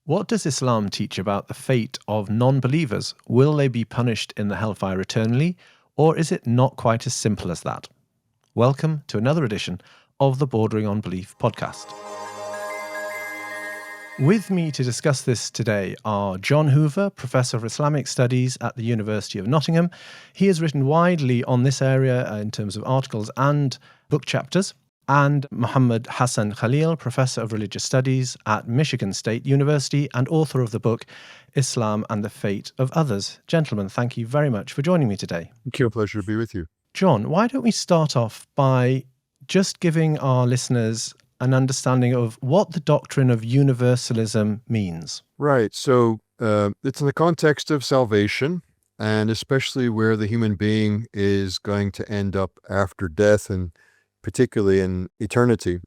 What does Islam teach about the fate of non-believers? Will they be punished in the hellfire eternally, or is it not quite as simple as that? Welcome to another edition of the Bordering on Belief podcast. With me to discuss this today are Jon Hoover, Professor of Islamic Studies at the University of Nottingham. He has written widely on this area in terms of articles and book chapters. And Mohammad Hassan Khalil, Professor of Religious Studies at Michigan State University and author of the book Islam and the Fate of Others. Gentlemen, thank you very much for joining me today. Thank you. A pleasure to be with you. Jon, why don't we start off by just giving our listeners an understanding of what the doctrine of universalism means? Right. So it's in the context of salvation, and especially where the human being is going to end up after death, and particularly in eternity.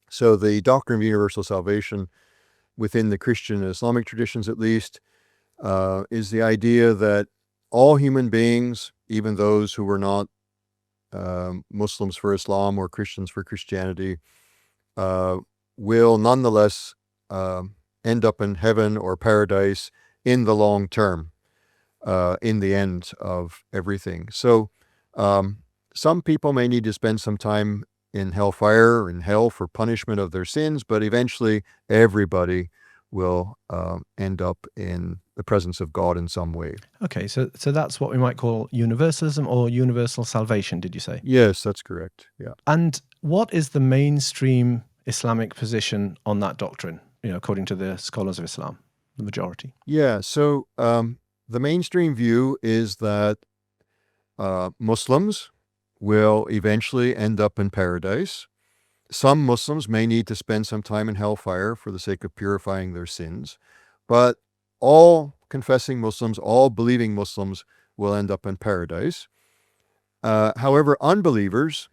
So the doctrine of universal salvation within the Christian and Islamic traditions, at least, is the idea that all human beings, even those who were not Muslims for Islam or Christians for Christianity, will nonetheless end up in heaven or paradise in the long term, in the end of everything. So some people may need to spend some time in hellfire, in hell for punishment of their sins, but eventually everybody will end up in the presence of God in some way. Okay, so that's what we might call universalism or universal salvation, did you say? Yes, that's correct. Yeah. And what is the mainstream Islamic position on that doctrine, according to the scholars of Islam, the majority? Yeah, so the mainstream view is that Muslims will eventually end up in paradise. Some Muslims may need to spend some time in hellfire for the sake of purifying their sins, but all confessing Muslims, all believing Muslims will end up in paradise. However, unbelievers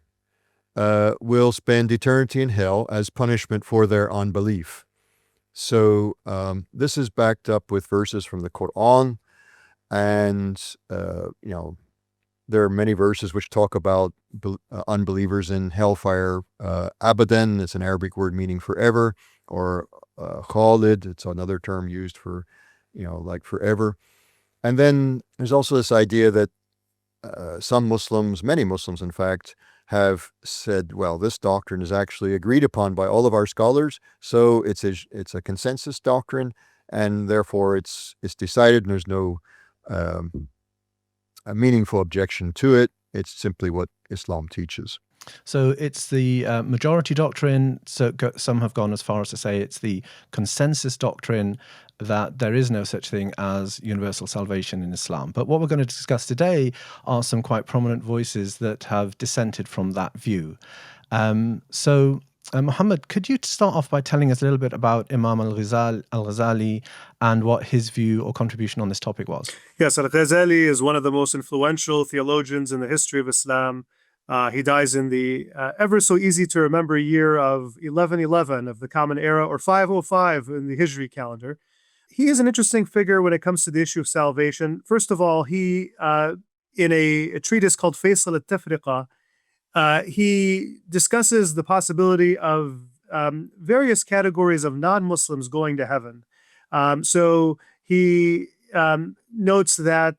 will spend eternity in hell as punishment for their unbelief. So this is backed up with verses from the Quran, and there are many verses which talk about unbelievers in hellfire. Abadan is an Arabic word meaning forever, or khalid, it's another term used for, like forever. And then there's also this idea that some Muslims, many Muslims in fact, have said, well, this doctrine is actually agreed upon by all of our scholars, so it's a consensus doctrine, and therefore it's decided, and there's no a meaningful objection to it. It's simply what Islam teaches. So it's the majority doctrine. So some have gone as far as to say it's the consensus doctrine that there is no such thing as universal salvation in Islam. But what we're going to discuss today are some quite prominent voices that have dissented from that view. Mohammed, could you start off by telling us a little bit about Imam Al-Ghazali and what his view or contribution on this topic was? Yes, Al-Ghazali is one of the most influential theologians in the history of Islam. He dies in the ever so easy to remember year of 1111 of the Common Era, or 505 in the Hijri calendar. He is an interesting figure when it comes to the issue of salvation. First of all, he, in a treatise called Faisal al-Tafriqa, he discusses the possibility of various categories of non-Muslims going to heaven. So he notes that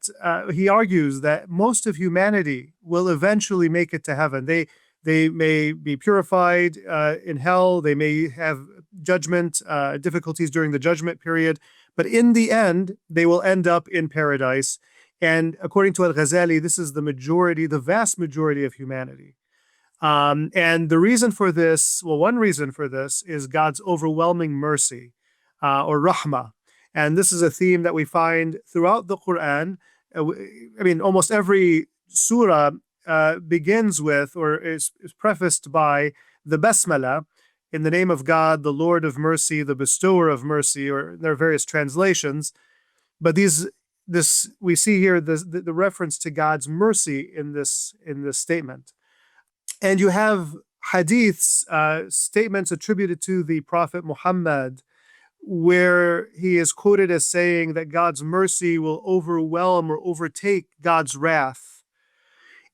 he argues that most of humanity will eventually make it to heaven. They may be purified in hell. They may have judgment difficulties during the judgment period, but in the end, they will end up in paradise. And according to Al-Ghazali, this is the majority, the vast majority of humanity. And the reason for this, one reason for this is God's overwhelming mercy, or rahmah. And this is a theme that we find throughout the Quran. Almost every surah begins with, or is prefaced by, the Basmala, in the name of God, the Lord of mercy, the bestower of mercy, or there are various translations. But we see here the reference to God's mercy in this statement. And you have hadiths, statements attributed to the Prophet Muhammad, where he is quoted as saying that God's mercy will overwhelm or overtake God's wrath.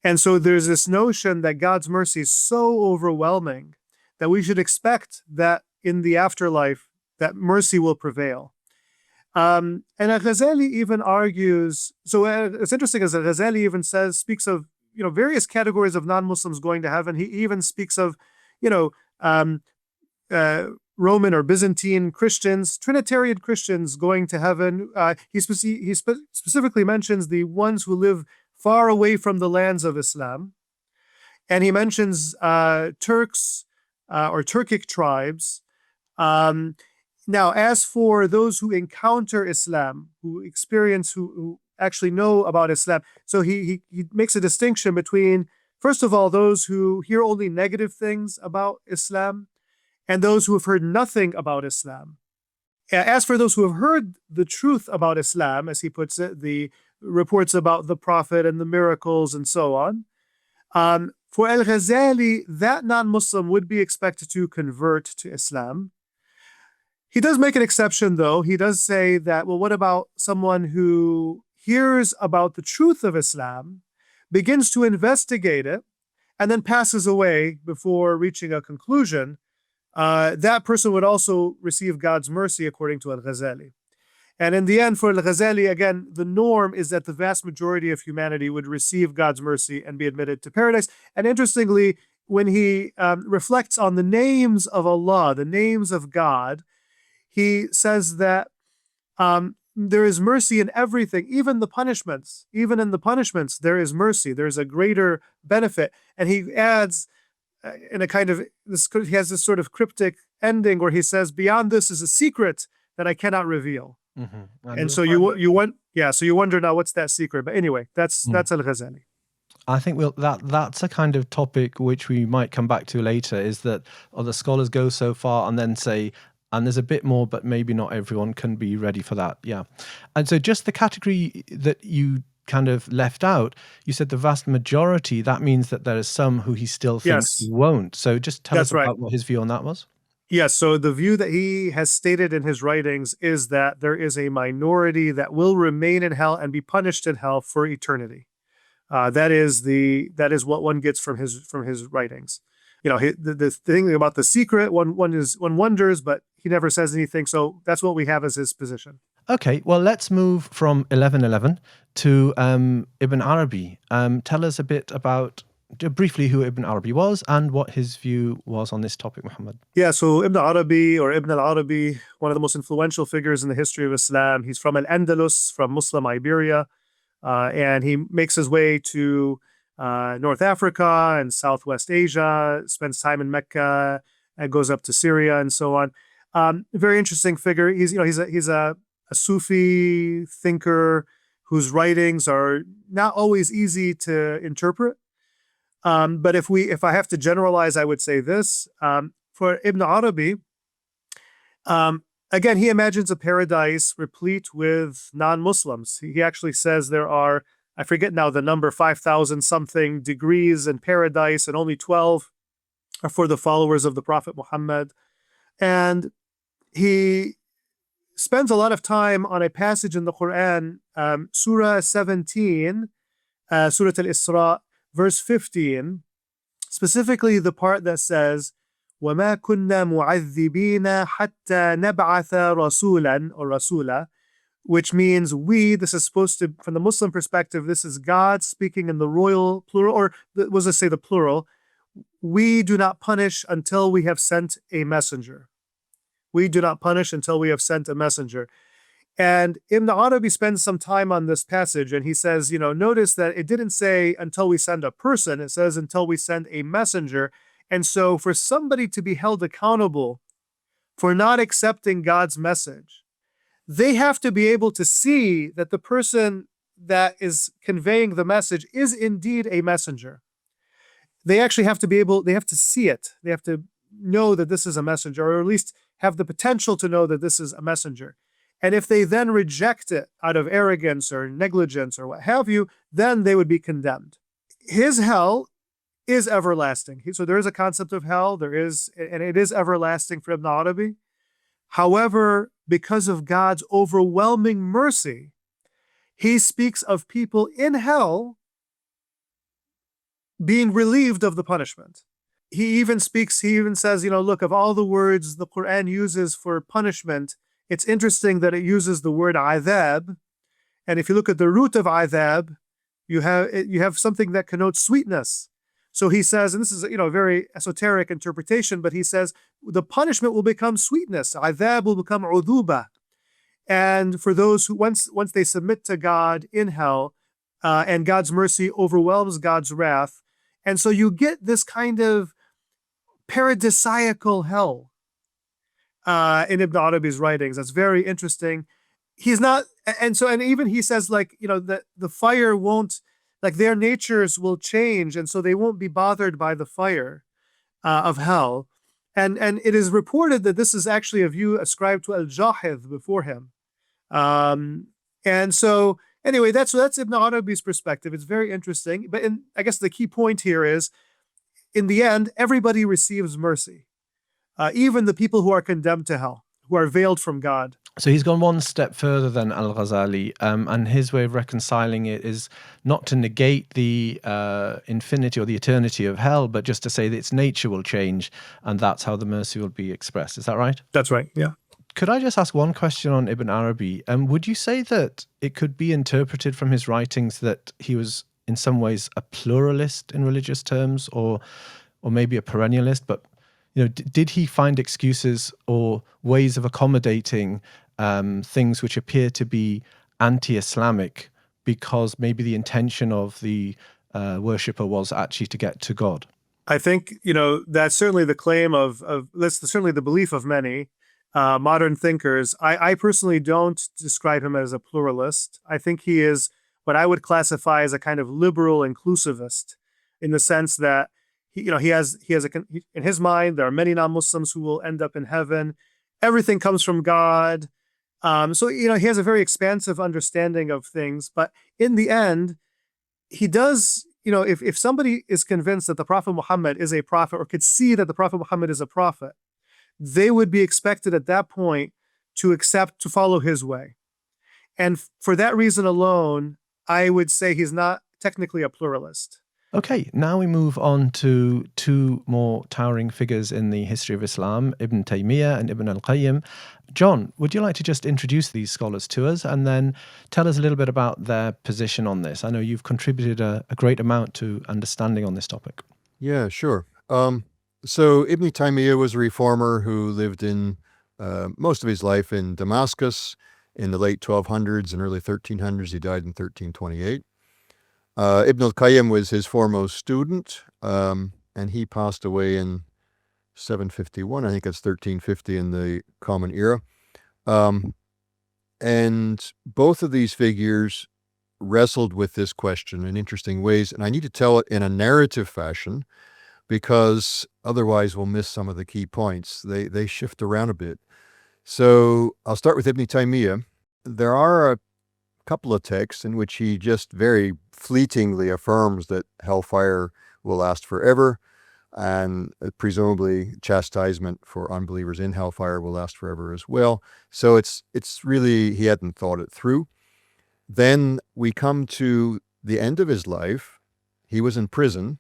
And so there's this notion that God's mercy is so overwhelming that we should expect that in the afterlife, that mercy will prevail. And Al-Ghazali even argues, so it's interesting as Al-Ghazali even speaks of, various categories of non-Muslims going to heaven. He even speaks of, um, Roman or Byzantine Christians, Trinitarian Christians going to heaven. He specifically mentions the ones who live far away from the lands of Islam. And he mentions Turks or Turkic tribes. Now, as for those who encounter Islam, who actually know about Islam, so he makes a distinction between, first of all, those who hear only negative things about Islam and those who have heard nothing about Islam. As for those who have heard the truth about Islam, as he puts it, the reports about the Prophet and the miracles and so on, for Al-Ghazali, that non-Muslim would be expected to convert to Islam. He does make an exception, though. He does say that, well, what about someone who hears about the truth of Islam, begins to investigate it, and then passes away before reaching a conclusion? That person would also receive God's mercy, according to Al-Ghazali. And in the end, for Al-Ghazali, again, the norm is that the vast majority of humanity would receive God's mercy and be admitted to paradise. And interestingly, when he reflects on the names of Allah, the names of God, he says that there is mercy in everything, even in the punishments. Even in the punishments, there is mercy. There is a greater benefit. And he adds, in a kind of, he has this sort of cryptic ending where he says, beyond this is a secret that I cannot reveal. Mm-hmm. And so you wonder now, what's that secret? But anyway, that's Al-Ghazali. I think that's a kind of topic which we might come back to later, is that other scholars go so far and then say, and there's a bit more, but maybe not everyone can be ready for that. Yeah. And so just the category that you kind of left out, you said the vast majority, that means that there are some who he still thinks won't. So just tell us about what his view on that was. Yes, so the view that he has stated in his writings is that there is a minority that will remain in hell and be punished in hell for eternity. That is what one gets from his writings. The thing about the secret, one wonders, but he never says anything. So that's what we have as his position. Okay, well, let's move from 1111 to Ibn Arabi. Tell us a bit about, briefly, who Ibn Arabi was and what his view was on this topic, Muhammad. Yeah, so Ibn Arabi, or Ibn al-Arabi, one of the most influential figures in the history of Islam. He's from Al-Andalus, from Muslim Iberia, and he makes his way to North Africa and Southwest Asia, spends time in Mecca, and goes up to Syria and so on. Very interesting figure. He's a Sufi thinker whose writings are not always easy to interpret. But if I have to generalize, I would say this. For Ibn Arabi, again, he imagines a paradise replete with non-Muslims. He actually says there are, I forget now the number, 5,000 something degrees in paradise, and only 12 are for the followers of the Prophet Muhammad. And he spends a lot of time on a passage in the Quran, Surah 17, Surah Al-Isra, verse 15, specifically the part that says, وَمَا كُنَّا مُعَذِّبِينَ حَتَّى نَبْعَثَ رَسُولًا or Rasula, which means this is supposed to, from the Muslim perspective, this is God speaking in the royal plural, or was it say the plural? We do not punish until we have sent a messenger. We do not punish until we have sent a messenger. And Ibn Arabi spends some time on this passage, and he says, notice that it didn't say until we send a person, it says until we send a messenger. And so for somebody to be held accountable for not accepting God's message, they have to be able to see that the person that is conveying the message is indeed a messenger. They actually have to see it. They have to know that this is a messenger, or at least have the potential to know that this is a messenger. And if they then reject it out of arrogance or negligence or what have you, then they would be condemned. His hell is everlasting. So there is a concept of hell, and it is everlasting for Ibn Arabi. However, because of God's overwhelming mercy, he speaks of people in hell being relieved of the punishment. he even says, look, of all the words the Quran uses for punishment, it's interesting that it uses the word adhab. And if you look at the root of adhab, you have something that connotes sweetness. So he says, and this is a very esoteric interpretation, but he says the punishment will become sweetness. Adhab will become uduba. And for those who once they submit to God in hell, and God's mercy overwhelms God's wrath, and so you get this kind of paradisiacal hell in Ibn Arabi's writings. That's very interesting. He's not, and even he says, that the fire won't, their natures will change, and so they won't be bothered by the fire of hell. And it is reported that this is actually a view ascribed to Al-Jahid before him. And so anyway, that's Ibn Arabi's perspective. It's very interesting. But I guess the key point here is, in the end, everybody receives mercy, even the people who are condemned to hell, who are veiled from God. So he's gone one step further than Al-Ghazali, and his way of reconciling it is not to negate the infinity or the eternity of hell, but just to say that its nature will change, and that's how the mercy will be expressed. Is that right? That's right, yeah. Could I just ask one question on Ibn Arabi? Would you say that it could be interpreted from his writings that he was in some ways a pluralist in religious terms, or maybe a perennialist? But did he find excuses or ways of accommodating things which appear to be anti-Islamic because maybe the intention of the worshipper was actually to get to God? I think that's certainly the claim of that's certainly the belief of many modern thinkers. I personally don't describe him as a pluralist. I think he is what I would classify as a kind of liberal inclusivist, in the sense that he has in his mind, there are many non-Muslims who will end up in heaven. Everything comes from God. So he has a very expansive understanding of things. But in the end, he does, if somebody is convinced that the Prophet Muhammad is a prophet, or could see that the Prophet Muhammad is a prophet, they would be expected at that point to follow his way. And for that reason alone, I would say he's not technically a pluralist. Okay, now we move on to two more towering figures in the history of Islam, Ibn Taymiyyah and Ibn al-Qayyim. John, would you like to just introduce these scholars to us and then tell us a little bit about their position on this? I know you've contributed a great amount to understanding on this topic. Yeah, sure. So Ibn Taymiyyah was a reformer who lived in most of his life in Damascus in the late 1200s and early 1300s. He died in 1328. Ibn al-Qayyim was his foremost student, and he passed away in 751. I think it's 1350 in the Common Era. And both of these figures wrestled with this question in interesting ways, and I need to tell it in a narrative fashion because otherwise we'll miss some of the key points. They shift around a bit. So I'll start with Ibn Taymiyyah. There are a couple of texts in which he just very fleetingly affirms that hellfire will last forever, and presumably chastisement for unbelievers in hellfire will last forever as well. So it's really, he hadn't thought it through. Then we come to the end of his life. He was in prison,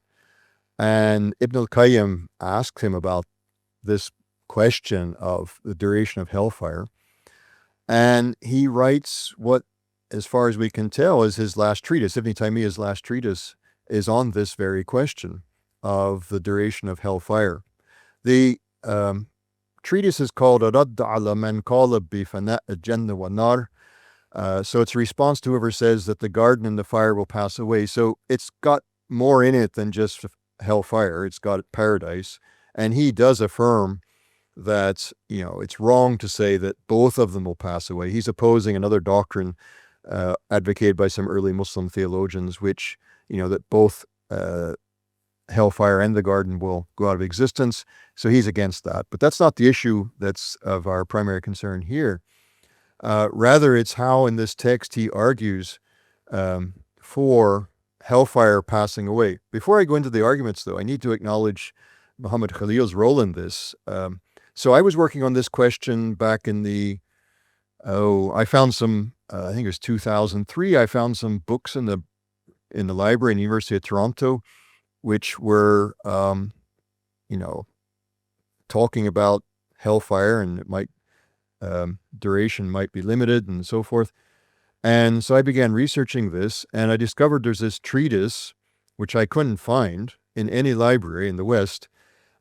and Ibn al-Qayyim asked him about this question of the duration of hellfire. And he writes what, as far as we can tell, is his last treatise. Ibn Taymiyyah's last treatise is on this very question of the duration of hellfire. The treatise is called Radd ala man qala bi fana' al-jannah wa nar. So it's a response to whoever says that the garden and the fire will pass away. So it's got more in it than just hellfire. It's got paradise. And he does affirm that, it's wrong to say that both of them will pass away. He's opposing another doctrine advocated by some early Muslim theologians, which, that both hellfire and the garden will go out of existence. So he's against that. But that's not the issue that's of our primary concern here. Rather, it's how in this text he argues for hellfire passing away. Before I go into the arguments, though, I need to acknowledge Mohammad Khalil's role in this. So I was working on this question back in I found some, I think it was 2003, I found some books in the library in the University of Toronto, which were talking about hellfire, and it might duration might be limited and so forth. And so I began researching this, and I discovered there's this treatise which I couldn't find in any library in the West.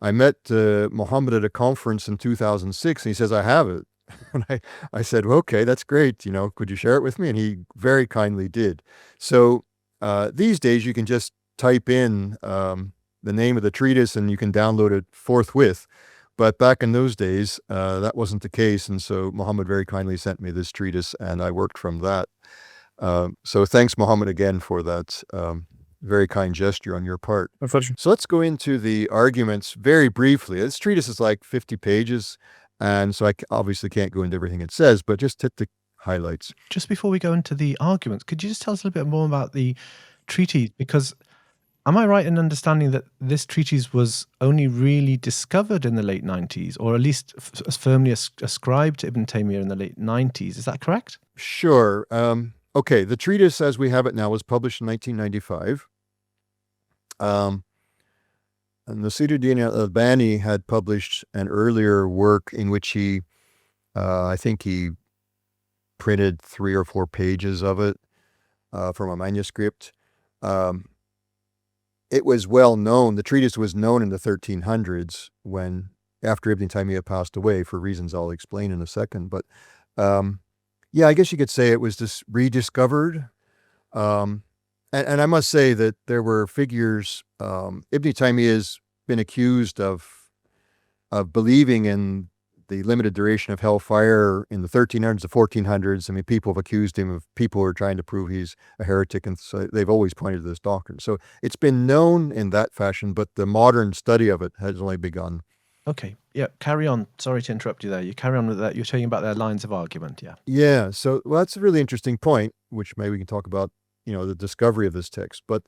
I met Mohammed at a conference in 2006, and he says, I have it. And I said, well, okay, that's great. Could you share it with me? And he very kindly did. So these days you can just type in the name of the treatise and you can download it forthwith. But back in those days, that wasn't the case. And so Mohammed very kindly sent me this treatise, and I worked from that. So thanks, Mohammed, again for that very kind gesture on your part. My pleasure. So let's go into the arguments very briefly. This treatise is like 50 pages, and so I obviously can't go into everything it says, but just hit the highlights. Just before we go into the arguments, could you just tell us a little bit more about the treatise? Because am I right in understanding that this treatise was only really discovered in the late 90s, or at least firmly ascribed to Ibn Taymiyyah in the late 90s? Is that correct? Sure. Okay, the treatise as we have it now was published in 1995. And Nasiruddin al-Albani had published an earlier work in which I think he printed 3 or 4 pages of it from a manuscript. It was well known. The treatise was known in the 1300s after Ibn Taymiyyah passed away, for reasons I'll explain in a second. But yeah, I guess you could say it was just rediscovered. And I must say that there were figures, Ibn Taymiyyah has been accused of believing in the limited duration of hellfire in the 1300s, the 1400s. I mean, people have accused him of people who are trying to prove he's a heretic, and so they've always pointed to this doctrine. So it's been known in that fashion, but the modern study of it has only begun. Okay. Yeah, carry on. Sorry to interrupt you there. You carry on with that. You're talking about their lines of argument, yeah. Yeah, so that's a really interesting point, which maybe we can talk about, the discovery of this text. But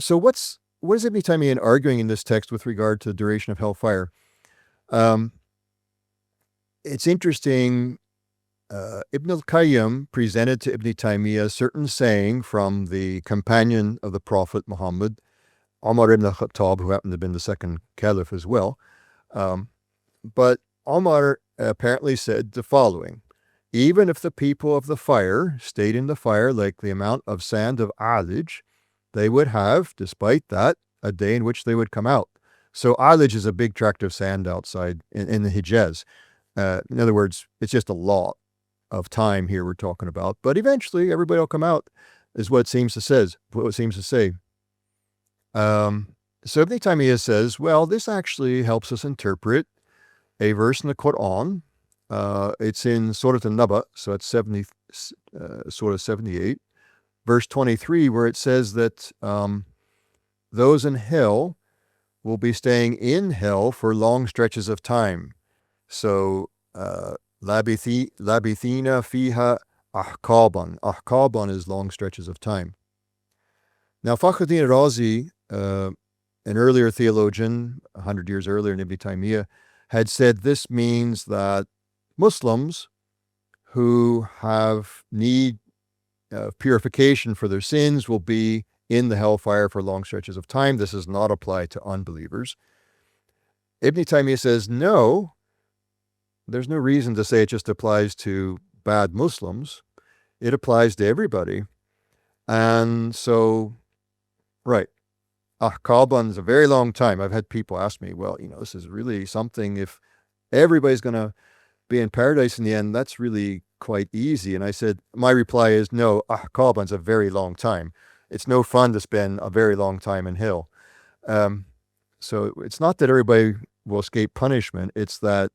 so what is Ibn Taymiyyah arguing in this text with regard to the duration of hellfire? It's interesting. Ibn al-Qayyim presented to Ibn Taymiyyah a certain saying from the companion of the Prophet Muhammad, Umar ibn al-Khattab, who happened to have been the second caliph as well. But Umar apparently said the following: even if the people of the fire stayed in the fire like the amount of sand of Alij, they would have, despite that, a day in which they would come out. So Alij is a big tract of sand outside in the Hijaz. In other words, it's just a lot of time here we're talking about. But eventually everybody will come out, is what it seems to say. So Ibn Taymiyyah says, well, this actually helps us interpret a verse in the Quran. It's in Surah An-Naba, so it's Surah 78, verse 23, where it says that those in hell will be staying in hell for long stretches of time. So, labithina fiha ahqaban. Ahqaban is long stretches of time. Now, Fakhruddin Razi, an earlier theologian, 100 years earlier in Ibn Taymiyyah, had said this means that Muslims who have need of purification for their sins will be in the hellfire for long stretches of time. This does not apply to unbelievers. Ibn Taymiyyah says, no, there's no reason to say it just applies to bad Muslims. It applies to everybody. And so, right, Ahqaban is a very long time. I've had people ask me, well, this is really something. If everybody's going to be in paradise in the end, that's really quite easy. And I said, my reply is, no, Ahqaban is a very long time. It's no fun to spend a very long time in hell. So it's not that everybody will escape punishment. It's that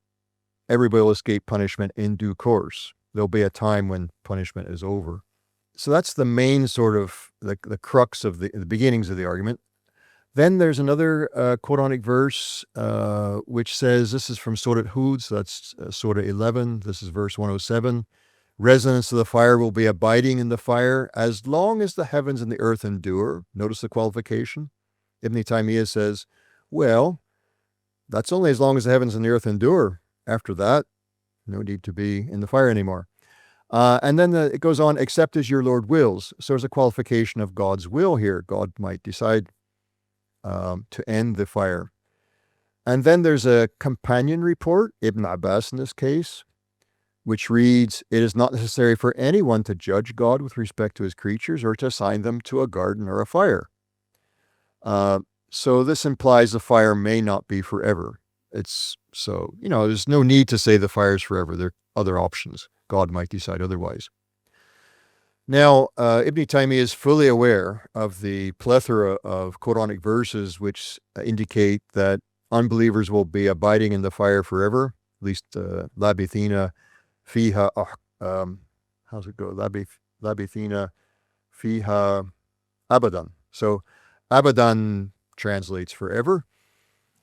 everybody will escape punishment in due course. There'll be a time when punishment is over. So that's the main sort of the crux of the beginnings of the argument. Then there's another Quranic verse which says, this is from Surah Hud, so that's Surah 11. This is verse 107. Residents of the fire will be abiding in the fire as long as the heavens and the earth endure. Notice the qualification. Ibn Taymiyyah says, well, that's only as long as the heavens and the earth endure. After that, no need to be in the fire anymore. And then it goes on, except as your Lord wills. So there's a qualification of God's will here. God might decide to end the fire. And then there's a companion report, Ibn Abbas in this case, which reads, "It is not necessary for anyone to judge God with respect to his creatures or to assign them to a garden or a fire." So this implies the fire may not be forever. There's no need to say the fire is forever. There are other options. God might decide otherwise. Now, Ibn Taymiyyah is fully aware of the plethora of Quranic verses which indicate that unbelievers will be abiding in the fire forever, at least labithina fiha, how's it go? Labithina fiha abadan. So abadan translates forever.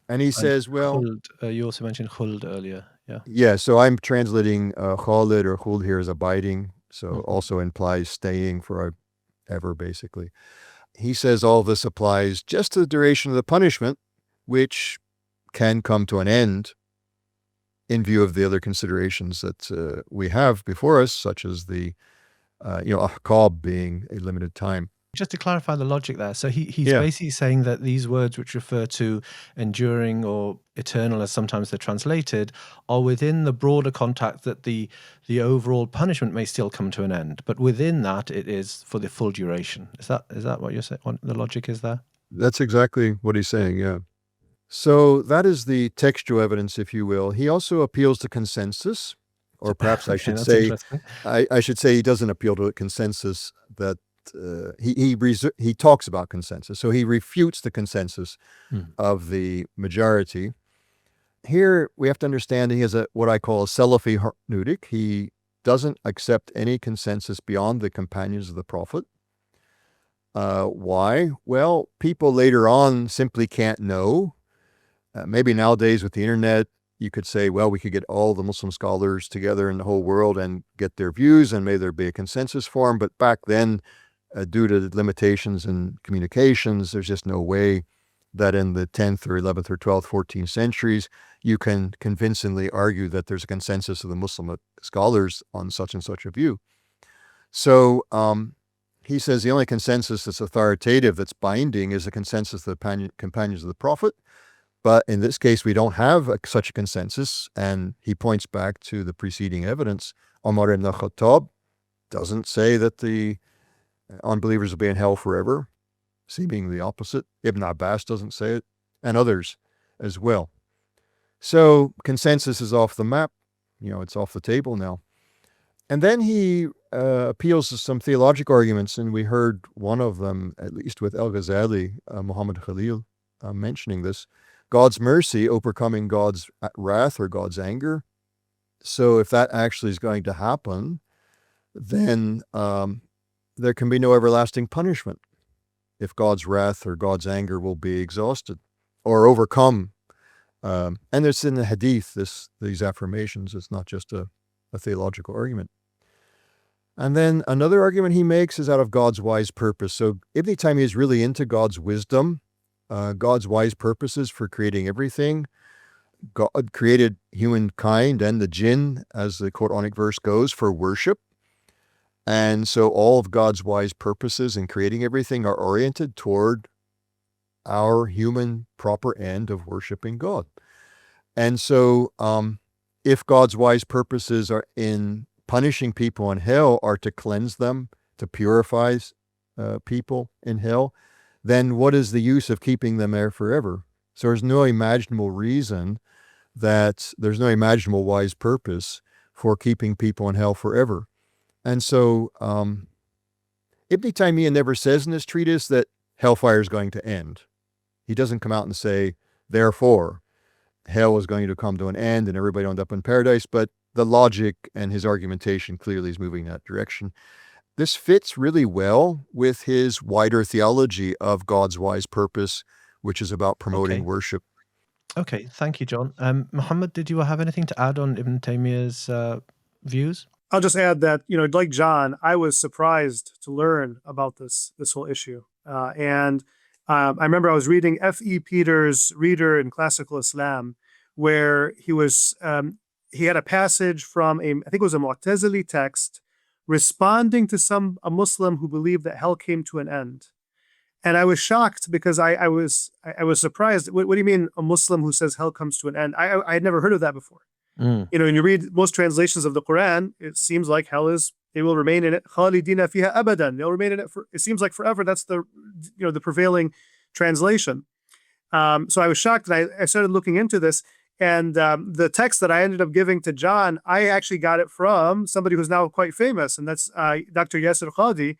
And he says, well... Khuld, you also mentioned khuld earlier, yeah? Yeah, so I'm translating khalid or khuld here as abiding, so also implies staying forever, basically. He says all this applies just to the duration of the punishment, which can come to an end in view of the other considerations that we have before us, such as the, ahqab being a limited time. Just to clarify the logic there, so he's Yeah. basically saying that these words which refer to enduring or eternal, as sometimes they're translated, are within the broader context that the overall punishment may still come to an end, but within that it is for the full duration. Is that what you're saying? What the logic is there? That's exactly what he's saying, yeah. So that is the textual evidence, if you will. He also appeals to consensus, or perhaps I should that's say, interesting. I should say he doesn't appeal to a consensus that he talks about consensus. So he refutes the consensus of the majority. Here we have to understand he has what I call a Salafi hermeneutic. He doesn't accept any consensus beyond the companions of the Prophet. Why? Well, people later on simply can't know. Maybe nowadays with the internet, you could say, well, we could get all the Muslim scholars together in the whole world and get their views, and may there be a consensus form. But back then, due to the limitations in communications, there's just no way that in the 10th or 11th or 12th, 14th centuries, you can convincingly argue that there's a consensus of the Muslim scholars on such and such a view. So he says the only consensus that's authoritative, that's binding, is a consensus of the companions of the Prophet. But in this case, we don't have such a consensus, and he points back to the preceding evidence. Umar ibn Khattab doesn't say that the unbelievers will be in hell forever, seeming the opposite. Ibn Abbas doesn't say it, and others as well. So consensus is off the map. It's off the table now. And then he appeals to some theological arguments, and we heard one of them, at least with Al-Ghazali, Mohammad Khalil, mentioning this. God's mercy overcoming God's wrath or God's anger. So if that actually is going to happen, then there can be no everlasting punishment if God's wrath or God's anger will be exhausted or overcome. And it's in the hadith, these affirmations. It's not just a theological argument. And then another argument he makes is out of God's wise purpose. So Ibn Taymiyyah is really into God's wisdom, God's wise purposes for creating everything. God created humankind and the jinn, as the Quranic verse goes, for worship. And so all of God's wise purposes in creating everything are oriented toward our human proper end of worshiping God. And so if God's wise purposes are in punishing people in hell are to cleanse them, to purify people in hell, then what is the use of keeping them there forever? So there's no imaginable reason there's no imaginable wise purpose for keeping people in hell forever. And so Ibn Taymiyyah never says in this treatise that hellfire is going to end. He doesn't come out and say, therefore, hell is going to come to an end and everybody will end up in paradise, but the logic and his argumentation clearly is moving in that direction. This fits really well with his wider theology of God's wise purpose, which is about promoting worship. Okay, thank you, John. Muhammad, did you have anything to add on Ibn Taymiyyah's views? I'll just add that, like John, I was surprised to learn about this whole issue. And I remember I was reading F.E. Peters' Reader in Classical Islam, where he had a passage from I think it was a Mu'tazili text, responding to a Muslim who believed that hell came to an end. And I was shocked because I was surprised. What do you mean a Muslim who says hell comes to an end? I had never heard of that before. Mm. When you read most translations of the Quran, it seems like hell is, they will remain in it. Khalidina fiha abadan. They'll remain in it for, it seems like forever. That's the, the prevailing translation. So I was shocked, and I started looking into this. And the text that I ended up giving to John, I actually got it from somebody who's now quite famous, and that's Dr. Yasser Qadi.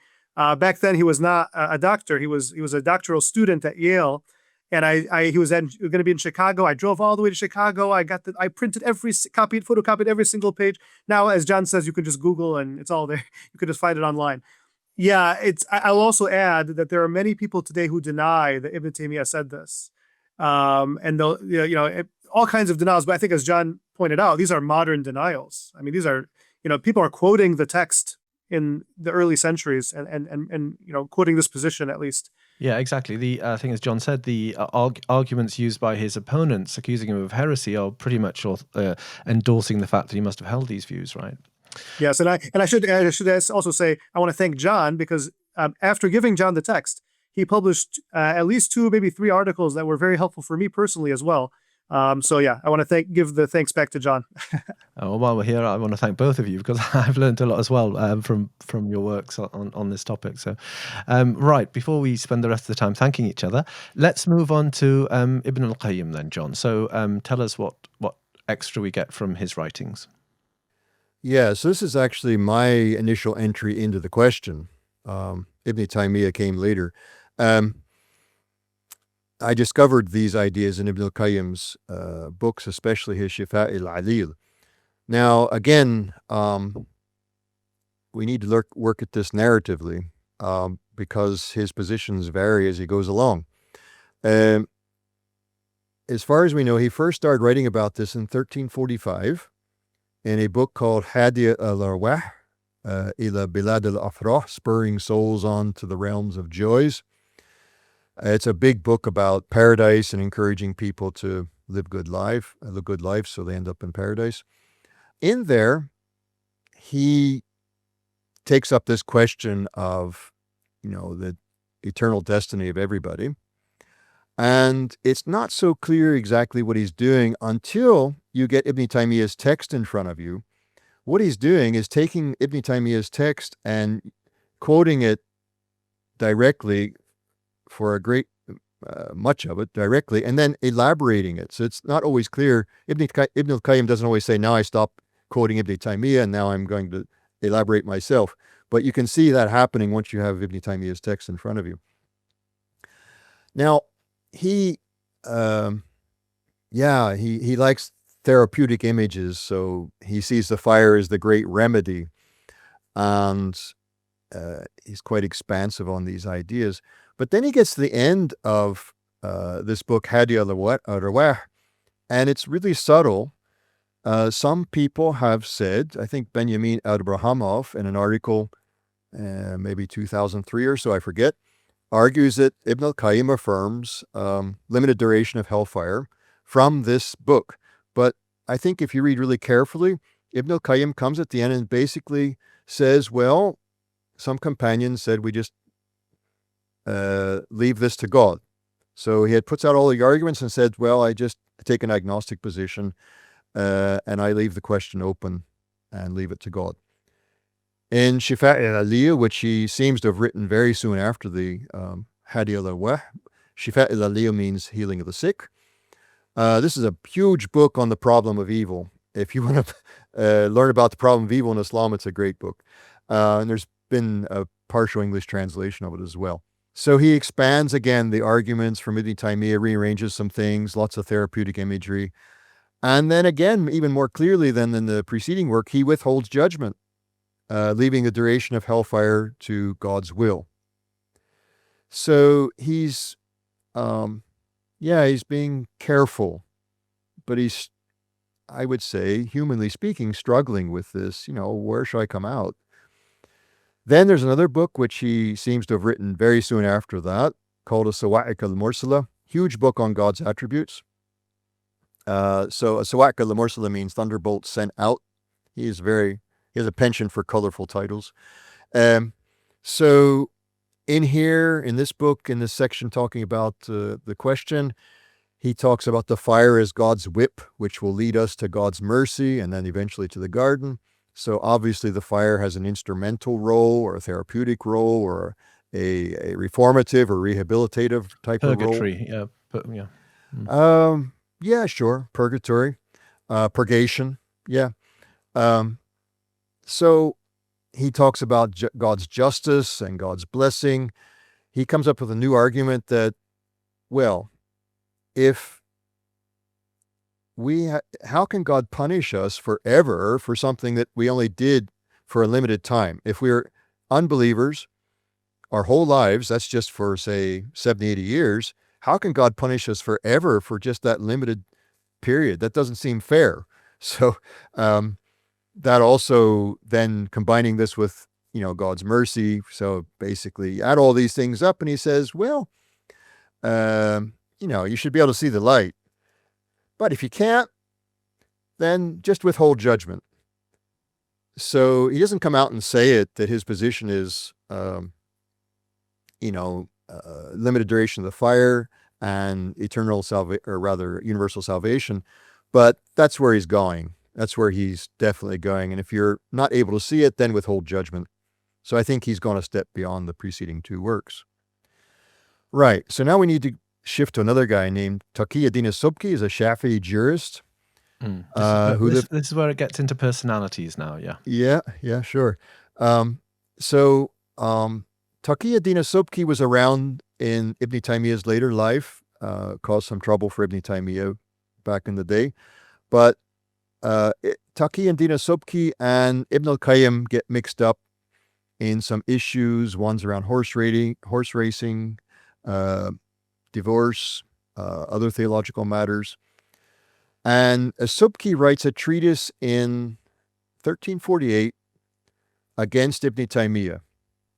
Back then, he was not a doctor. He was a doctoral student at Yale, and he was going to be in Chicago. I drove all the way to Chicago. I printed photocopied every single page. Now, as John says, you could just Google and it's all there. You could just find it online. Yeah, I'll also add that there are many people today who deny that Ibn Taymiyyah said this, and they'll, all kinds of denials. But I think, as John pointed out, these are modern denials. I mean, these are, people are quoting the text in the early centuries and quoting this position at least. Yeah, exactly. The thing, as John said, the arguments used by his opponents accusing him of heresy are pretty much endorsing the fact that he must have held these views, right? Yes, and I should also say I want to thank John, because after giving John the text, he published at least 2, maybe 3 articles that were very helpful for me personally as well. So yeah, I want to give the thanks back to John. While we're here, I want to thank both of you, because I've learned a lot as well from your works on this topic. So, right, before we spend the rest of the time thanking each other, let's move on to Ibn al-Qayyim then, John. So tell us what extra we get from his writings. Yeah, so this is actually my initial entry into the question. Ibn Taymiyyah came later. I discovered these ideas in Ibn al-Qayyim's books, especially his Shifa al-Alil. Now, again, we need to work at this narratively, because his positions vary as he goes along. As far as we know, he first started writing about this in 1345 in a book called Hadiya al-Arwah ila Bilad al-Afrah, spurring souls on to the realms of joys. It's a big book about paradise and encouraging people to live good life so they end up in paradise. In there, he takes up this question of, the eternal destiny of everybody. And it's not so clear exactly what he's doing until you get Ibn Taymiyyah's text in front of you. What he's doing is taking Ibn Taymiyyah's text and quoting it directly for a great much of it directly, and then elaborating it. So it's not always clear. Ibn al-Qayyim doesn't always say, now I stop quoting Ibn Taymiyyah and now I'm going to elaborate myself. But you can see that happening once you have Ibn Taymiyyah's text in front of you. Now, he likes therapeutic images, so he sees the fire as the great remedy, and he's quite expansive on these ideas. But then he gets to the end of this book, Hadiya al-Arwah, and it's really subtle. Some people have said, I think Benjamin Abrahamov, in an article, maybe 2003 or so, I forget, argues that Ibn al-Qayyim affirms limited duration of hellfire from this book. But I think if you read really carefully, Ibn al-Qayyim comes at the end and basically says, well, some companions said we just leave this to God. So he puts out all the arguments and said, well, I just take an agnostic position and I leave the question open and leave it to God. In Shifa al-Alil, which he seems to have written very soon after the Hadiya al-Arwah, Shifa al-Alil means healing of the sick. This is a huge book on the problem of evil. If you want to learn about the problem of evil in Islam, it's a great book. And there's been a partial English translation of it as well. So he expands again the arguments from Ibn Taymiyyah, rearranges some things, lots of therapeutic imagery. And then again, even more clearly than in the preceding work, he withholds judgment, leaving the duration of hellfire to God's will. So he's being careful, but he's, I would say, humanly speaking, struggling with this, where should I come out? Then there's another book which he seems to have written very soon after that, called As-Sawa'iq al-Mursala, huge book on God's attributes. So As-Sawa'iq al-Mursala means thunderbolt sent out. He has a penchant for colorful titles. So in here, in this book, in this section talking about the question, he talks about the fire as God's whip, which will lead us to God's mercy and then eventually to the garden. So obviously the fire has an instrumental role or a therapeutic role or a reformative or rehabilitative type of role. Purgatory, yeah. Yeah. Yeah, sure. Purgatory, purgation. Yeah. So he talks about God's justice and God's blessing. He comes up with a new argument that, well, if how can God punish us forever for something that we only did for a limited time? If we're unbelievers our whole lives, that's just for, say, 70, 80 years, how can God punish us forever for just that limited period? That doesn't seem fair. So that also then combining this with, God's mercy. So basically add all these things up and he says, well, you should be able to see the light. But if you can't, then just withhold judgment. So he doesn't come out and say it, that his position is, limited duration of the fire and eternal universal salvation. But that's where he's going. That's where he's definitely going. And if you're not able to see it, then withhold judgment. So I think he's gone a step beyond the preceding two works. Right. So now we need to shift to another guy named Taqiyuddin as-Subki. He's a Shafi'i jurist. This is where it gets into personalities now, yeah. Yeah, sure. So Taqiyuddin as-Subki was around in Ibn Taymiyyah's later life, caused some trouble for Ibn Taymiyyah back in the day. But Taqiyuddin as-Subki and Ibn al-Qayyim get mixed up in some issues. One's around horse racing, divorce, other theological matters. And as-Subki writes a treatise in 1348 against Ibn Taymiyyah.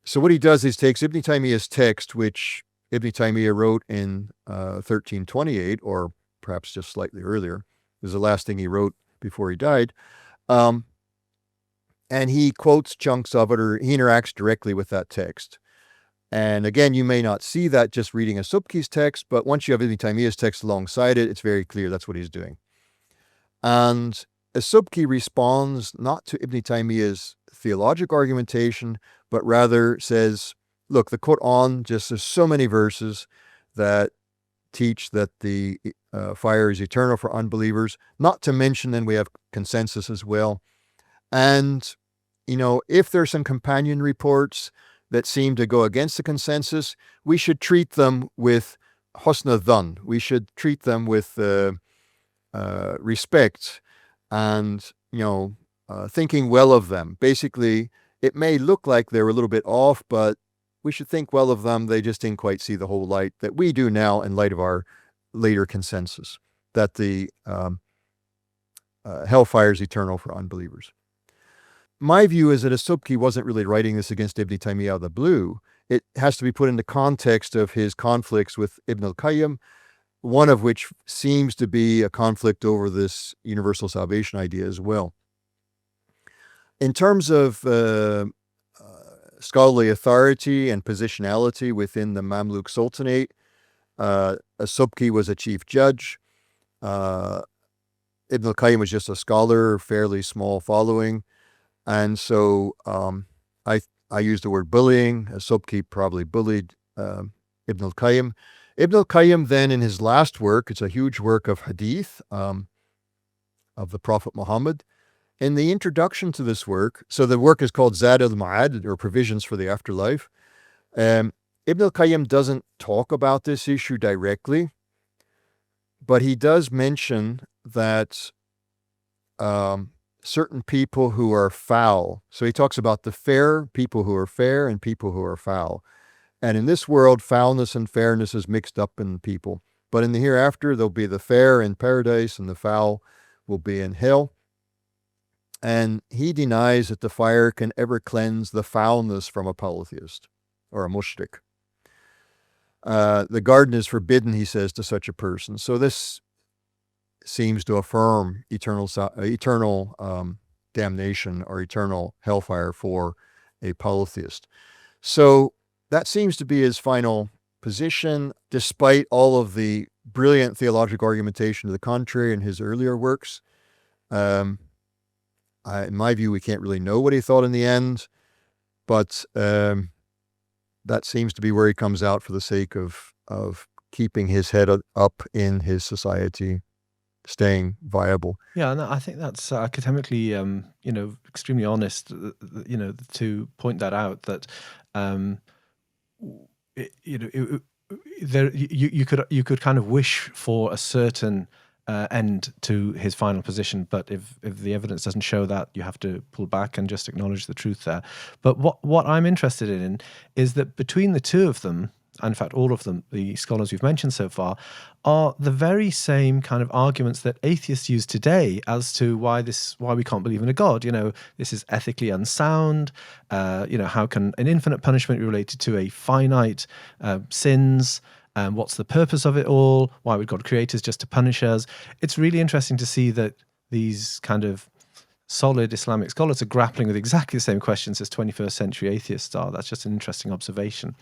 So what he does is takes Ibn Taymiyyah's text, which Ibn Taymiyyah wrote in 1328, or perhaps just slightly earlier. It was the last thing he wrote before he died. And he quotes chunks of it, or he interacts directly with that text. And again, you may not see that just reading as-Subki's text, but once you have Ibn Taymiyyah's text alongside it, it's very clear that's what he's doing. And as-Subki responds not to Ibn Taymiyyah's theological argumentation, but rather says, look, the Quran, just there's so many verses that teach that the fire is eternal for unbelievers, not to mention then we have consensus as well. And, if there's some companion reports that seem to go against the consensus, we should treat them with husn dhan. We should treat them with respect and, thinking well of them. Basically, it may look like they're a little bit off, but we should think well of them. They just didn't quite see the whole light that we do now in light of our later consensus, that the hellfire is eternal for unbelievers. My view is that as-Subki wasn't really writing this against Ibn Taymiyyah out of the blue. It has to be put in the context of his conflicts with Ibn al-Qayyim, one of which seems to be a conflict over this universal salvation idea as well. In terms of scholarly authority and positionality within the Mamluk Sultanate, as-Subki was a chief judge. Ibn al-Qayyim was just a scholar, fairly small following. And so I use the word bullying. As-Subki probably bullied Ibn al-Qayyim. Ibn al-Qayyim then in his last work, it's a huge work of hadith of the Prophet Muhammad. In the introduction to this work, so the work is called Zad al-Ma'ad, or Provisions for the Afterlife. Ibn al-Qayyim doesn't talk about this issue directly, but he does mention that certain people who are foul. So he talks about the fair, people who are fair, and people who are foul. And in this world, foulness and fairness is mixed up in people. But in the hereafter, there'll be the fair in paradise, and the foul will be in hell. And he denies that the fire can ever cleanse the foulness from a polytheist or a mushrik. The garden is forbidden, he says, to such a person. So this seems to affirm eternal damnation or eternal hellfire for a polytheist. So that seems to be his final position, despite all of the brilliant theological argumentation to the contrary in his earlier works. In my view, we can't really know what he thought in the end, but that seems to be where he comes out for the sake of keeping his head up in his society, staying viable. Yeah, and I think that's academically, extremely honest, to point that out, that, you could kind of wish for a certain end to his final position, but if the evidence doesn't show that, you have to pull back and just acknowledge the truth there. But what I'm interested in is that between the two of them, and in fact all of them, the scholars we've mentioned so far, are the very same kind of arguments that atheists use today as to why we can't believe in a God. This is ethically unsound. How can an infinite punishment be related to a finite sins? What's the purpose of it all? Why would God create us just to punish us? It's really interesting to see that these kind of solid Islamic scholars are grappling with exactly the same questions as 21st century atheists are. That's just an interesting observation.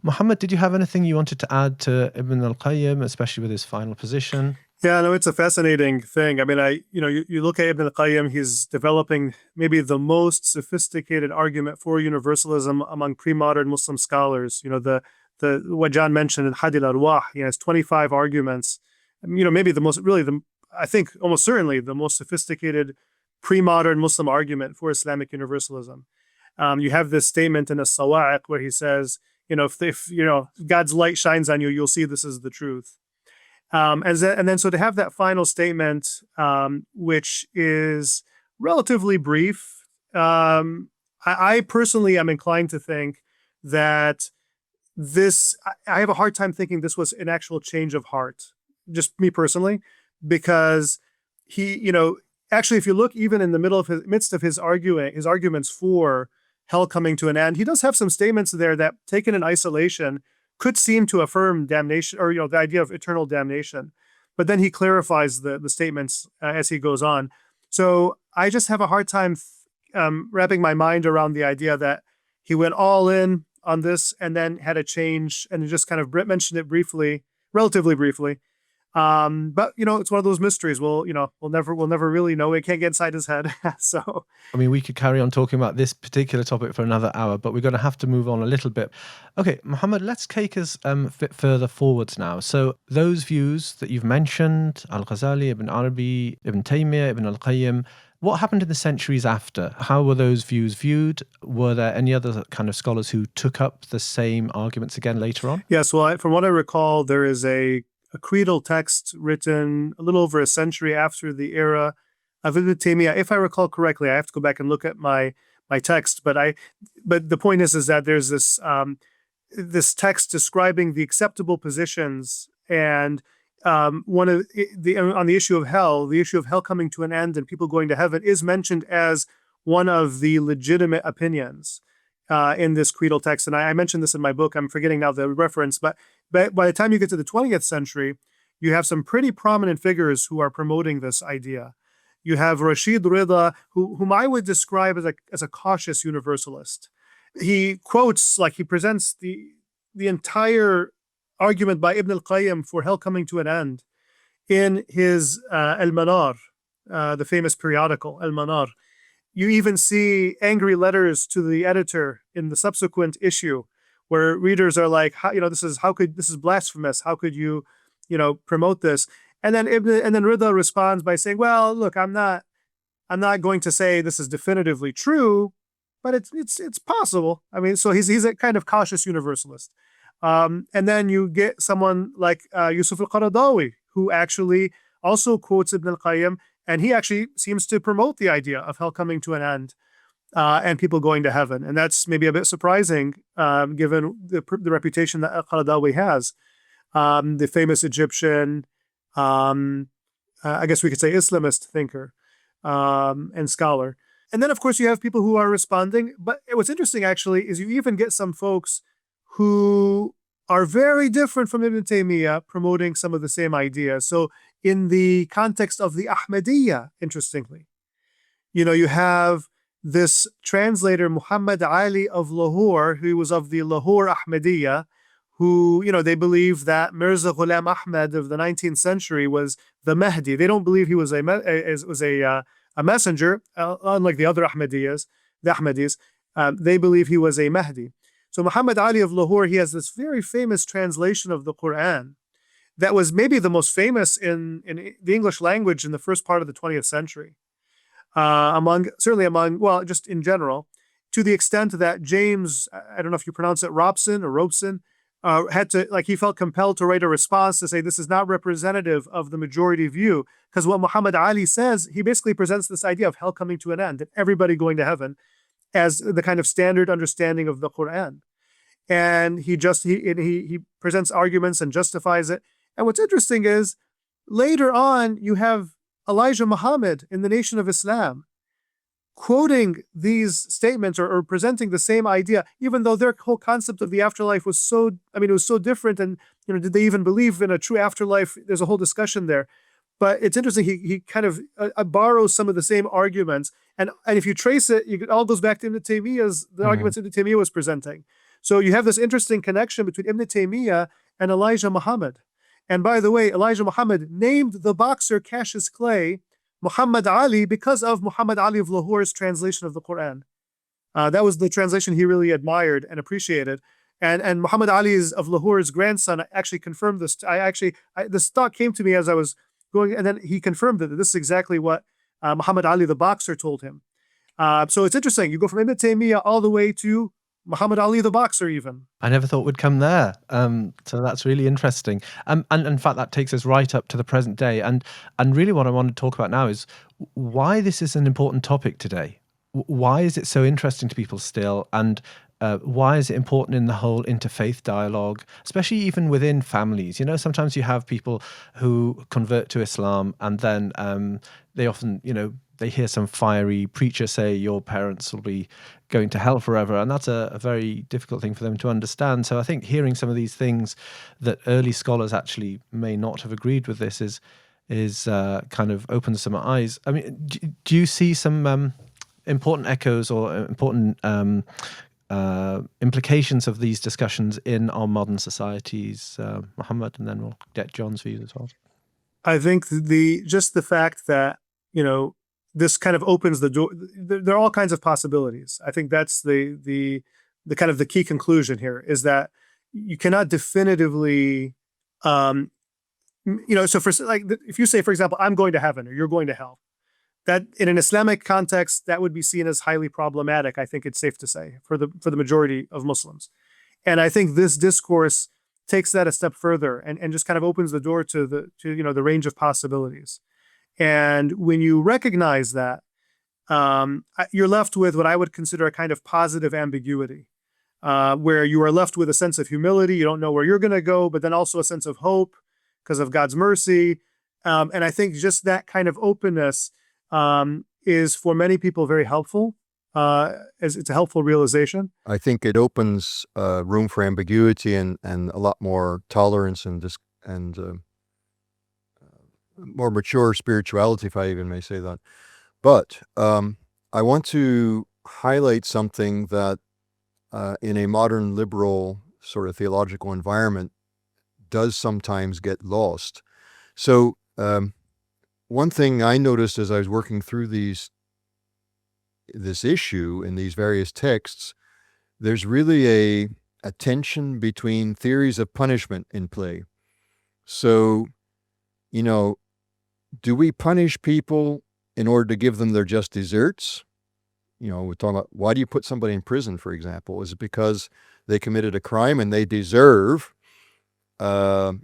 Muhammad, did you have anything you wanted to add to Ibn al-Qayyim, especially with his final position? Yeah, no, it's a fascinating thing. I mean, you look at Ibn al-Qayyim, he's developing maybe the most sophisticated argument for universalism among pre-modern Muslim scholars. What John mentioned in Hadi al-Arwah, he has 25 arguments. Maybe I think almost certainly the most sophisticated pre-modern Muslim argument for Islamic universalism. You have this statement in As-Sawa'iq where he says, if God's light shines on you, you'll see this is the truth. And then to have that final statement, which is relatively brief, I personally am inclined to think that I have a hard time thinking this was an actual change of heart, just me personally, because he, actually, if you look even in the midst of his arguments for hell coming to an end, he does have some statements there that, taken in isolation, could seem to affirm damnation, or the idea of eternal damnation. But then he clarifies the statements as he goes on. So I just have a hard time wrapping my mind around the idea that he went all in on this and then had a change, and just kind of mentioned it relatively briefly. But it's one of those mysteries. We'll never really know. We can't get inside his head. So, I mean, we could carry on talking about this particular topic for another hour, but we're going to have to move on a little bit. Okay, Muhammad, let's take us a bit further forwards now. So those views that you've mentioned, Al-Ghazali, Ibn Arabi, Ibn Taymiyyah, Ibn al-Qayyim, what happened in the centuries after? How were those views viewed? Were there any other kind of scholars who took up the same arguments again later on? Yes, well, from what I recall, there is a creedal text written a little over a century after the era of Ibn Taymiyyah. If I recall correctly, I have to go back and look at my text, but the point is that there's this text describing the acceptable positions, and on the issue of hell coming to an end and people going to heaven is mentioned as one of the legitimate opinions in this creedal text. And I mentioned this in my book. I'm forgetting now the reference, but by the time you get to the 20th century, you have some pretty prominent figures who are promoting this idea. You have Rashid Rida, whom I would describe as a cautious universalist. He presents the entire argument by Ibn al-Qayyim for hell coming to an end in his Al-Manar, the famous periodical Al-Manar. You even see angry letters to the editor in the subsequent issue, where readers are like, this is blasphemous. How could you, promote this? And then Rida responds by saying, well, look, I'm not going to say this is definitively true, but it's possible. I mean, so he's a kind of cautious universalist. And then you get someone like Yusuf al-Qaradawi, who actually also quotes Ibn al-Qayyim, and he actually seems to promote the idea of hell coming to an end and people going to heaven. And that's maybe a bit surprising, given the reputation that al-Qaradawi has. The famous Egyptian, I guess we could say Islamist thinker and scholar. And then, of course, you have people who are responding. But what's interesting, actually, is you even get some folks who are very different from Ibn Taymiyyah promoting some of the same ideas. So in the context of the Ahmadiyya, interestingly, you have this translator, Muhammad Ali of Lahore, who was of the Lahore Ahmadiyya, who, they believe that Mirza Ghulam Ahmad of the 19th century was the Mahdi. They don't believe he was a messenger, unlike the other Ahmadiyyas, the Ahmadis. They believe he was a Mahdi. So Muhammad Ali of Lahore, he has this very famous translation of the Quran that was maybe the most famous in the English language in the first part of the 20th century. Just in general, to the extent that James, I don't know if you pronounce it Robson, he felt compelled to write a response to say this is not representative of the majority view, because what Muhammad Ali says, he basically presents this idea of hell coming to an end and everybody going to heaven as the kind of standard understanding of the Quran. And he presents arguments and justifies it. And what's interesting is later on, you have Elijah Muhammad in the Nation of Islam quoting these statements or presenting the same idea, even though their whole concept of the afterlife was it was so different. And, did they even believe in a true afterlife? There's a whole discussion there. But it's interesting, he kind of borrows some of the same arguments. And if you trace it, it all goes back to Ibn Taymiyyah's, the arguments Ibn Taymiyyah was presenting. So you have this interesting connection between Ibn Taymiyyah and Elijah Muhammad. And by the way, Elijah Muhammad named the boxer Cassius Clay Muhammad Ali because of Muhammad Ali of Lahore's translation of the Quran. That was the translation he really admired and appreciated. And Muhammad Ali of Lahore's grandson actually confirmed this. This thought came to me as I was going, and then he confirmed that this is exactly what Muhammad Ali the boxer told him. So it's interesting. You go from Ibn Taymiyyah all the way to Muhammad Ali the boxer even. I never thought we'd come there. So that's really interesting. And in fact, that takes us right up to the present day. And really what I want to talk about now is why this is an important topic today. Why is it so interesting to people still? And why is it important in the whole interfaith dialogue, especially even within families? Sometimes you have people who convert to Islam and then they often, they hear some fiery preacher say your parents will be going to hell forever. And that's a very difficult thing for them to understand. So I think hearing some of these things that early scholars actually may not have agreed with this is kind of opens some eyes. I mean, do you see some important echoes or important implications of these discussions in our modern societies, Mohammed, and then we'll get John's views as well. I think the fact that, this kind of opens the door. There are all kinds of possibilities. I think that's the kind of the key conclusion here is that you cannot definitively, so if you say, for example, I'm going to heaven or you're going to hell, that in an Islamic context, that would be seen as highly problematic. I think it's safe to say for the majority of Muslims. And I think this discourse takes that a step further and just kind of opens the door to the range of possibilities. And when you recognize that, you're left with what I would consider a kind of positive ambiguity, where you are left with a sense of humility. You don't know where you're going to go, but then also a sense of hope because of God's mercy. And I think just that kind of openness is for many people very helpful. As it's a helpful realization. I think it opens room for ambiguity and a lot more tolerance and more mature spirituality, if I even may say that. But I want to highlight something that in a modern liberal sort of theological environment does sometimes get lost. So one thing I noticed as I was working through this issue in these various texts, there's really a tension between theories of punishment in play. So, do we punish people in order to give them their just desserts? We're talking about why do you put somebody in prison, for example? Is it because they committed a crime and they deserve, 5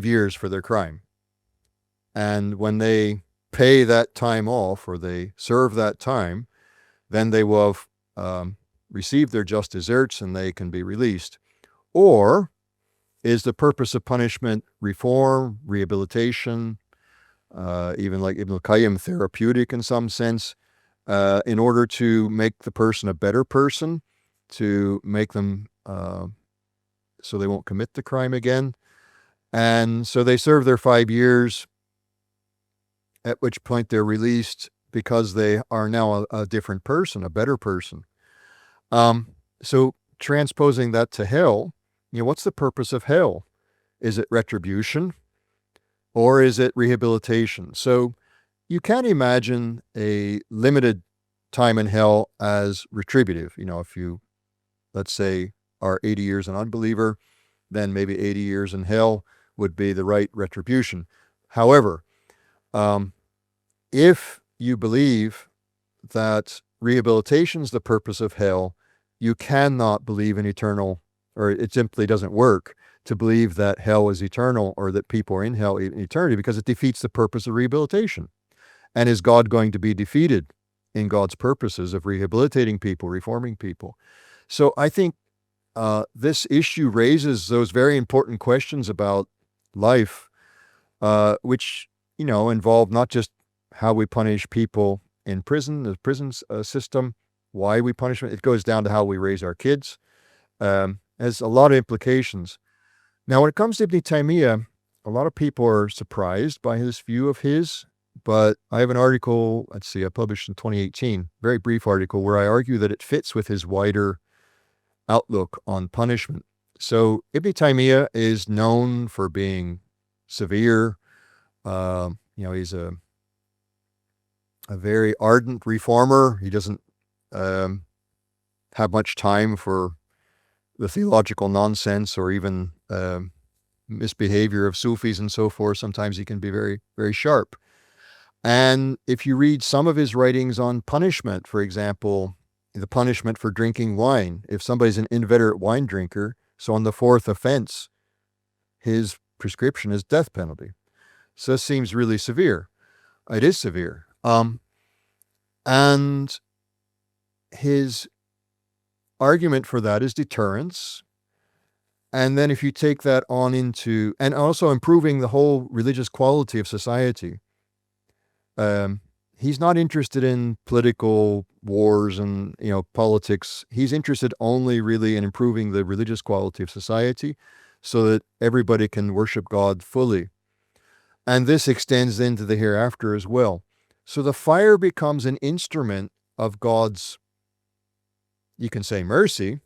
years for their crime? And when they pay that time off or they serve that time, then they will have received their just desserts and they can be released. Or is the purpose of punishment reform, rehabilitation, even like Ibn al-Qayyim, therapeutic in some sense, in order to make the person a better person, to make them so they won't commit the crime again? And so they serve their 5 years, at which point they're released because they are now a different person, a better person. So transposing that to hell, what's the purpose of hell? Is it retribution or is it rehabilitation? So you can't imagine a limited time in hell as retributive. If you, let's say, are 80 years an unbeliever, then maybe 80 years in hell would be the right retribution. However, if you believe that rehabilitation is the purpose of hell, you cannot believe in eternal, or it simply doesn't work to believe that hell is eternal or that people are in hell in eternity, because it defeats the purpose of rehabilitation. And is God going to be defeated in God's purposes of rehabilitating people, reforming people? So I think this issue raises those very important questions about life, which, involve not just how we punish people in prison, the prison system, why we punish them. It goes down to how we raise our kids. Has a lot of implications. Now, when it comes to Ibn Taymiyyah, a lot of people are surprised by this view of his, but I have an article, I published in 2018, very brief article, where I argue that it fits with his wider outlook on punishment. So Ibn Taymiyyah is known for being severe. He's a very ardent reformer. He doesn't have much time for the theological nonsense or even misbehavior of Sufis and so forth. Sometimes he can be very, very sharp. And if you read some of his writings on punishment, for example, the punishment for drinking wine, if somebody's an inveterate wine drinker, so on the fourth offense, his prescription is death penalty. So this seems really severe. It is severe. And his argument for that is deterrence. And then if you take that on into, and also improving the whole religious quality of society, he's not interested in political wars and, politics. He's interested only really in improving the religious quality of society so that everybody can worship God fully. And this extends into the hereafter as well. So the fire becomes an instrument of God's, you can say, mercy,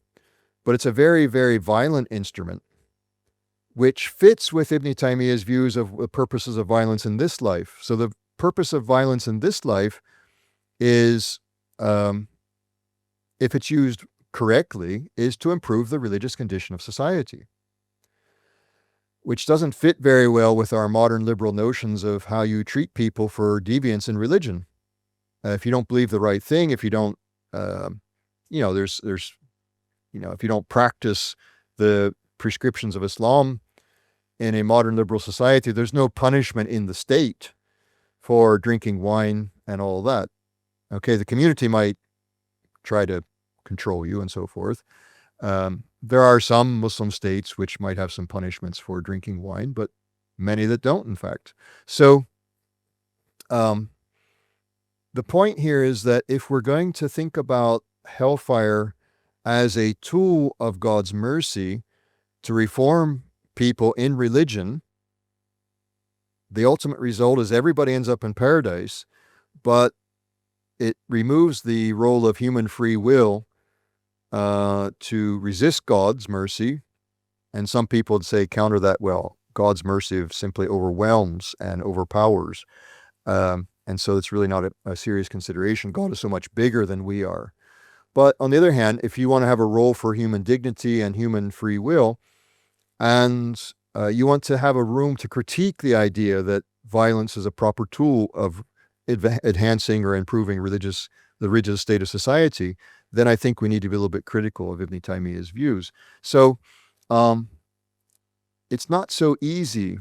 but it's a very, very violent instrument, which fits with Ibn Taymiyyah's views of the purposes of violence in this life. So the purpose of violence in this life is, if it's used correctly, is to improve the religious condition of society, which doesn't fit very well with our modern liberal notions of how you treat people for deviance in religion. If you don't believe the right thing, if you don't, if you don't practice the prescriptions of Islam in a modern liberal society, there's no punishment in the state for drinking wine and all that. Okay, the community might try to control you and so forth. There are some Muslim states which might have some punishments for drinking wine, but many that don't, in fact. So the point here is that if we're going to think about hellfire as a tool of God's mercy to reform people in religion, the ultimate result is everybody ends up in paradise, but it removes the role of human free will to resist God's mercy. And some people would say counter that, well, God's mercy simply overwhelms and overpowers. And so it's really not a serious consideration. God is so much bigger than we are. But on the other hand, if you want to have a role for human dignity and human free will, and you want to have a room to critique the idea that violence is a proper tool of enhancing or improving the religious state of society, then I think we need to be a little bit critical of Ibn Taymiyyah's views. So it's not so easy,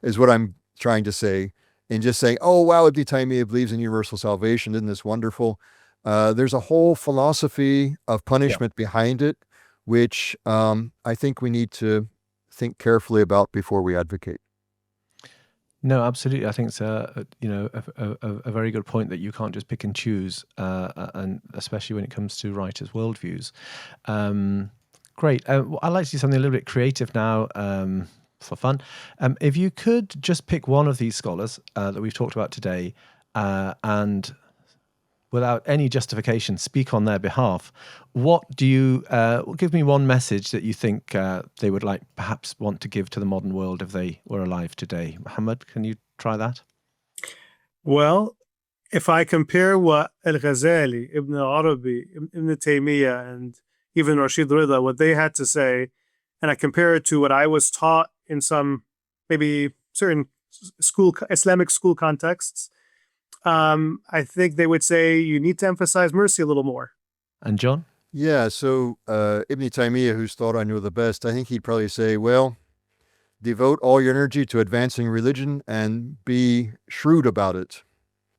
is what I'm trying to say, in just saying, oh, wow, Ibn Taymiyyah believes in universal salvation. Isn't this wonderful? There's a whole philosophy of punishment behind it, which I think we need to think carefully about before we advocate. No, absolutely. I think it's a very good point that you can't just pick and choose, and especially when it comes to writers' worldviews. Great. I'd like to do something a little bit creative now, for fun. If you could just pick one of these scholars that we've talked about today, and without any justification, speak on their behalf. What do you give me one message that you think they would perhaps want to give to the modern world if they were alive today? Mohammed, can you try that? Well, if I compare what Al-Ghazali, Ibn Arabi, Ibn Taymiyyah, and even Rashid Rida, what they had to say, and I compare it to what I was taught in some maybe certain Islamic school contexts, I think they would say you need to emphasize mercy a little more. And John? Yeah, so Ibn Taymiyyah, whose thought I know the best, I think he'd probably say, well, devote all your energy to advancing religion and be shrewd about it.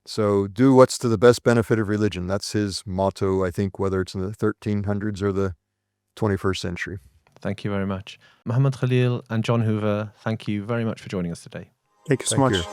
So do what's to the best benefit of religion. That's his motto, I think, whether it's in the 1300s or the 21st century. Thank you very much. Mohammad Khalil and Jon Hoover, thank you very much for joining us today. Thank you so much. You.